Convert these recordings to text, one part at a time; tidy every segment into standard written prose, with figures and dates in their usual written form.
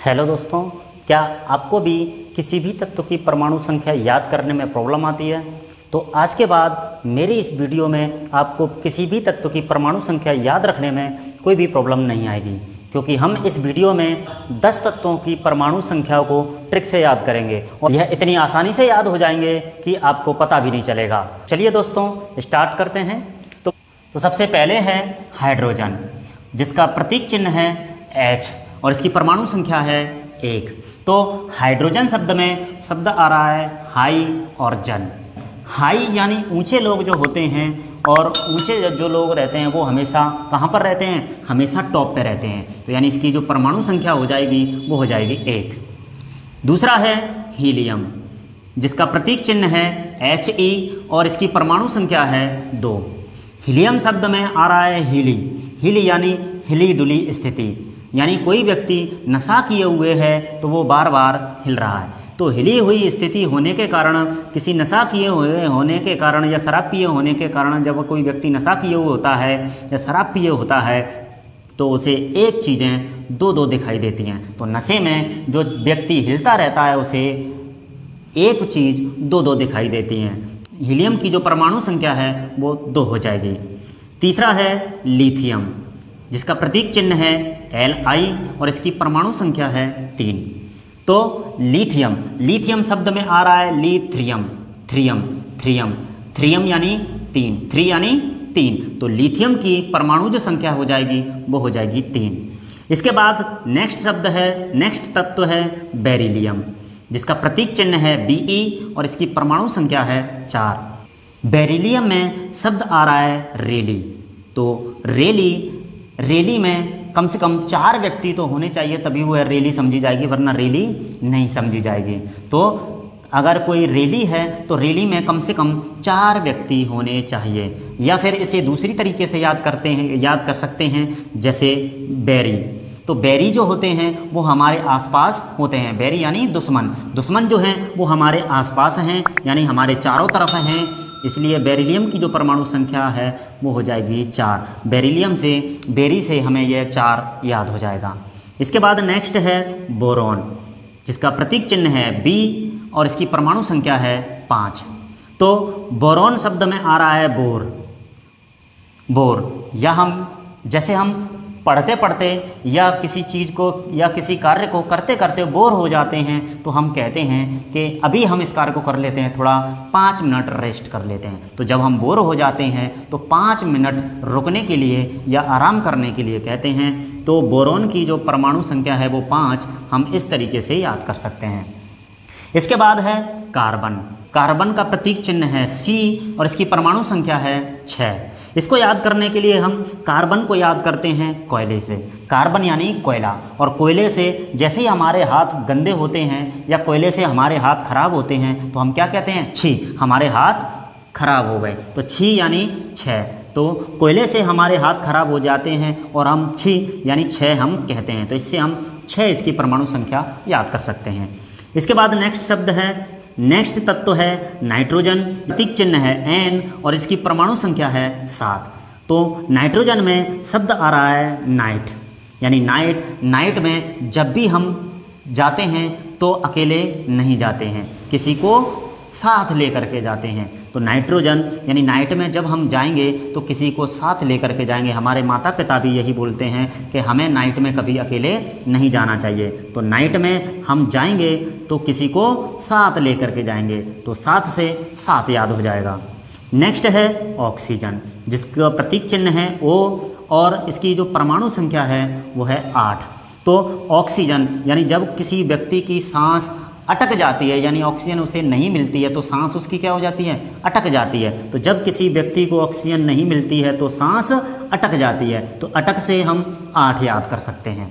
Hello दोस्तों, क्या आपको भी किसी भी तत्व की परमाणु संख्या याद करने में प्रॉब्लम आती है? तो आज के बाद मेरी इस वीडियो में आपको किसी भी तत्व की परमाणु संख्या याद रखने में कोई भी प्रॉब्लम नहीं आएगी, क्योंकि हम इस वीडियो में 10 तत्वों की परमाणु संख्या को ट्रिक से याद करेंगे और यह इतनी आसानी से याद हो जाएंगे कि आपको पता भी नहीं चलेगा। चलिए दोस्तों, स्टार्ट करते हैं। तो सबसे पहले है हाइड्रोजन, जिसका प्रतीक चिन्ह है H और इसकी परमाणु संख्या है 1। तो हाइड्रोजन शब्द में शब्द आ रहा है हाई और जन। हाई यानी ऊंचे लोग जो होते हैं, और ऊंचे जो लोग रहते हैं वो हमेशा कहाँ पर रहते हैं? हमेशा टॉप पे रहते हैं। तो यानी इसकी जो परमाणु संख्या हो जाएगी वो हो जाएगी 1। दूसरा है हीलियम, जिसका प्रतीक चिन्ह है He और इसकी परमाणु संख्या है 2। हीलियम शब्द में आ रहा है हीली। हीली यानी हिली डुली स्थिति, यानी कोई व्यक्ति नशा किए हुए है तो वो बार बार हिल रहा है। तो हिली हुई स्थिति होने के कारण, किसी नशा किए हुए होने के कारण या शराब पिए होने के कारण, जब कोई व्यक्ति नशा किए हुए होता है या शराब पिए होता है तो उसे एक चीज़ें दो दिखाई देती हैं। तो नशे में जो व्यक्ति हिलता रहता है उसे एक चीज़ दो दिखाई देती हैं। हीलियम की जो परमाणु संख्या है वो 2 हो जाएगी। तीसरा है लिथियम, जिसका प्रतीक चिन्ह है Li और इसकी परमाणु संख्या है 3। तो लिथियम शब्द में आ रहा है लिथ्रियम, थ्रियम यानी 3, 3 यानी 3। तो लिथियम की परमाणु जो संख्या हो जाएगी वो हो जाएगी 3। इसके बाद नेक्स्ट तत्व है बेरिलियम, जिसका प्रतीक चिन्ह है Be और इसकी परमाणु संख्या है 4। बेरिलियम में शब्द आ रहा है रेली। तो रेली में कम से कम 4 व्यक्ति तो होने चाहिए, तभी वो रेली समझी जाएगी, वरना रेली नहीं समझी जाएगी। तो अगर कोई रेली है तो रेली में कम से कम 4 व्यक्ति होने चाहिए। या फिर इसे दूसरी तरीके से याद कर सकते हैं, जैसे बैरी। तो बैरी जो होते हैं वो हमारे आसपास होते हैं। बैरी यानी दुश्मन जो हैं वो हमारे आसपास हैं, यानी हमारे चारों तरफ हैं। इसलिए बेरिलियम की जो परमाणु संख्या है वो हो जाएगी 4। बेरी से हमें यह 4 याद हो जाएगा। इसके बाद नेक्स्ट है बोरॉन, जिसका प्रतीक चिन्ह है B और इसकी परमाणु संख्या है 5। तो बोरॉन शब्द में आ रहा है बोर, या जैसे हम पढ़ते या किसी चीज़ को या किसी कार्य को करते बोर हो जाते हैं तो हम कहते हैं कि अभी हम इस कार्य को कर लेते हैं, थोड़ा 5 मिनट रेस्ट कर लेते हैं। तो जब हम बोर हो जाते हैं तो 5 मिनट रुकने के लिए या आराम करने के लिए कहते हैं। तो बोरॉन की जो परमाणु संख्या है वो 5 हम इस तरीके से याद कर सकते हैं। इसके बाद है कार्बन का प्रतीक चिन्ह है C और इसकी परमाणु संख्या है 6। इसको याद करने के लिए हम कार्बन को याद करते हैं कोयले से। कार्बन यानी कोयला, और कोयले से जैसे ही हमारे हाथ गंदे होते हैं या कोयले से हमारे हाथ खराब होते हैं तो हम क्या कहते हैं? छी, हमारे हाथ खराब हो गए। तो छी यानी 6। तो कोयले से हमारे हाथ खराब हो जाते हैं और हम छी यानी 6 हम कहते हैं। तो इससे हम 6 इसकी परमाणु संख्या याद कर सकते हैं। इसके बाद नेक्स्ट तत्व है नाइट्रोजन, प्रतीक चिन्ह है N और इसकी परमाणु संख्या है 7। तो नाइट्रोजन में शब्द आ रहा है नाइट, यानी नाइट में जब भी हम जाते हैं तो अकेले नहीं जाते हैं, किसी को साथ लेकर के जाते हैं। तो नाइट्रोजन यानी नाइट में जब हम जाएंगे तो किसी को साथ लेकर के जाएंगे। हमारे माता पिता भी यही बोलते हैं कि हमें नाइट में कभी अकेले नहीं जाना चाहिए। तो नाइट में हम जाएंगे तो किसी को साथ लेकर के जाएंगे। तो 7 से 7 याद हो जाएगा। नेक्स्ट है ऑक्सीजन, जिसका प्रतीक चिन्ह है O और इसकी जो परमाणु संख्या है वो है 8। तो ऑक्सीजन यानी जब किसी व्यक्ति की सांस अटक जाती है, यानी ऑक्सीजन उसे नहीं मिलती है तो सांस उसकी क्या हो जाती है? अटक जाती है। तो जब किसी व्यक्ति को ऑक्सीजन नहीं मिलती है तो सांस अटक जाती है। तो अटक से हम 8 याद कर सकते हैं।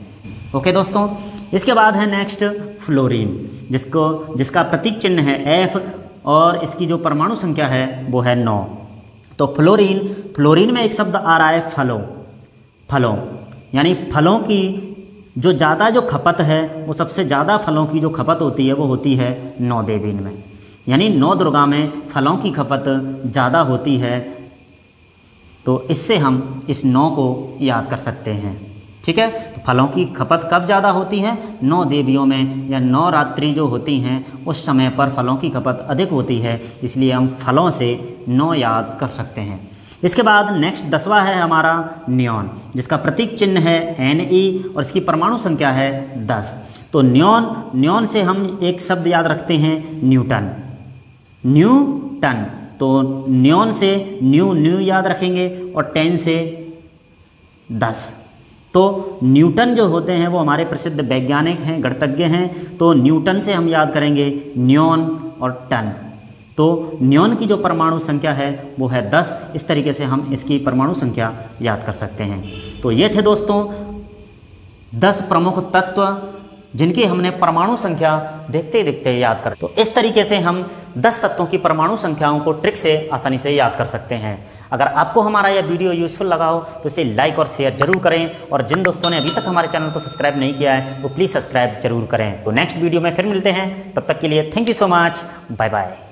ओके दोस्तों, इसके बाद है नेक्स्ट फ्लोरीन, जिसका प्रतीक चिन्ह है F और इसकी जो परमाणु संख्या है वो है 9। तो फ्लोरीन में एक शब्द आ रहा है फलों, यानी फलों की जो खपत है वो सबसे ज़्यादा फलों की जो खपत होती है वो होती है 9 देवीन में, यानी 9 दुर्गा में फलों की खपत ज़्यादा होती है। तो इससे हम इस 9 को याद कर सकते हैं। ठीक है। तो फलों की खपत कब ज़्यादा होती है? 9 देवियों में या 9 रात्रि जो होती हैं उस समय पर फलों की खपत अधिक होती है, इसलिए हम फलों से 9 याद कर सकते हैं। इसके बाद नेक्स्ट 10वां है हमारा नियॉन, जिसका प्रतीक चिन्ह है Ne और इसकी परमाणु संख्या है 10। तो नियॉन से हम एक शब्द याद रखते हैं न्यूटन। न्यूटन, तो नियॉन से न्यू याद रखेंगे और 10 से 10। तो न्यूटन जो होते हैं वो हमारे प्रसिद्ध वैज्ञानिक हैं, गणितज्ञ हैं। तो न्यूटन से हम याद करेंगे नियॉन और टन। तो नियॉन की जो परमाणु संख्या है वो है 10। इस तरीके से हम इसकी परमाणु संख्या याद कर सकते हैं। तो ये थे दोस्तों 10 प्रमुख तत्व जिनकी हमने परमाणु संख्या देखते देखते याद कर। तो इस तरीके से हम 10 तत्वों की परमाणु संख्याओं को ट्रिक से आसानी से याद कर सकते हैं। अगर आपको हमारा यह वीडियो यूजफुल लगा हो तो इसे लाइक और शेयर जरूर करें, और जिन दोस्तों ने अभी तक हमारे चैनल को सब्सक्राइब नहीं किया है वो प्लीज़ सब्सक्राइब जरूर करें। तो नेक्स्ट वीडियो में फिर मिलते हैं, तब तक के लिए thank you so much, bye bye.